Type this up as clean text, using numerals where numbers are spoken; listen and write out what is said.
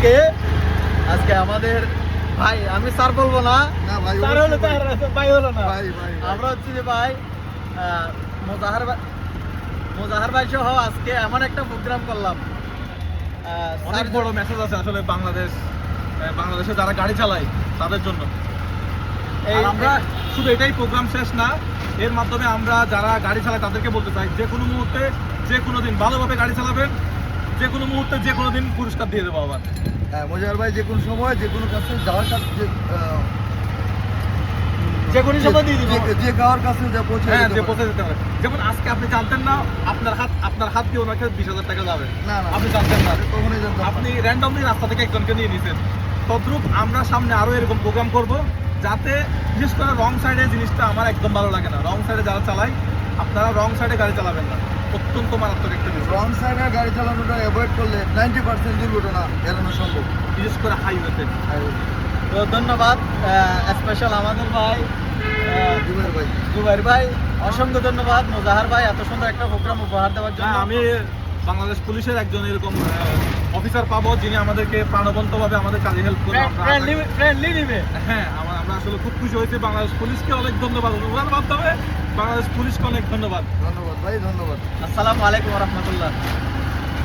আজকে আজকে আমাদের ভাই, আমি স্যার বলবো না, ভাই স্যার হলো তার ভাই হলো না, ভাই আমরা হচ্ছে যে ভাই মোজাহার ভাই সহ আজকে এমন একটা প্রোগ্রাম করলাম। অনেক বড় মেসেজ আছে আসলে বাংলাদেশে যারা গাড়ি চালায় তাদের জন্য। এই আমরা শুধু এটাই প্রোগ্রাম শেষ না, এর মাধ্যমে আমরা যারা গাড়ি চালায় তাদেরকে বলতে চাই, যে কোনো মুহূর্তে যে কোনো দিন ভালোভাবে গাড়ি চালাবেন, যে কোনো মুহূর্তে যে কোনো দিন পুরস্কার দিয়ে দেবো আবার। হ্যাঁ মোজাহার ভাই যে কোনো সময় যে কোনো কাছে যাওয়ার কাছে যে কোনো সময় দিয়ে দিব, যে কারোর কাছে যা পৌঁছে হ্যাঁ, যেতে যে পারে। পৌঁছে যেতে পারে। যেমন আজকে আপনি জানতেন না আপনার হাত দিয়ে ওনাকে 20,000 টাকা যাবে, না না আপনি জানতেন না, কখনোই জানতাম না। আপনি র্যান্ডমলি রাস্তা থেকে একজনকে নিয়ে নিছেন। তদ্রূপ আমরা সামনে আরো এরকম প্রোগ্রাম করব, যাতে বিশেষ করে রং সাইডে জিনিসটা আমার একদম ভালো লাগে না। রং সাইডে যারা চালায়, আপনারা রং সাইডে গাড়ি চালাবেন না, অত্যন্ত মারাত্মক একটা বিষয়। রং সাইডে গাড়ি চালানোটা অ্যাভয়েড করলে 90% দুর্ঘটনা এড়ানো সম্ভব। বিশেষ করে হাইওয়েতে। তো ধন্যবাদ স্পেশাল আমাদের ভাই জুবাইর ভাই জুবাইর ভাই, অসংখ্য ধন্যবাদ মোজাহার ভাই এত সুন্দর একটা প্রোগ্রাম উপহার দেওয়ার জন্য। আমি বাংলাদেশ পুলিশের একজন এরকম অফিসার পাবো যিনি আমাদেরকে প্রাণবন্তভাবে আমাদের কাজে হেল্প করবে। ফ্রেন্ডলি নিবে। হ্যাঁ, আমরা আসলে খুব খুশি হয়েছি। বাংলাদেশ পুলিশকে অনেক ধন্যবাদ, ওনার মাধ্যমে বাংলাদেশ পুলিশকে অনেক ধন্যবাদ। ধন্যবাদ ভাই, ধন্যবাদ। আসসালামু আলাইকুম রহমতুল্লাহ।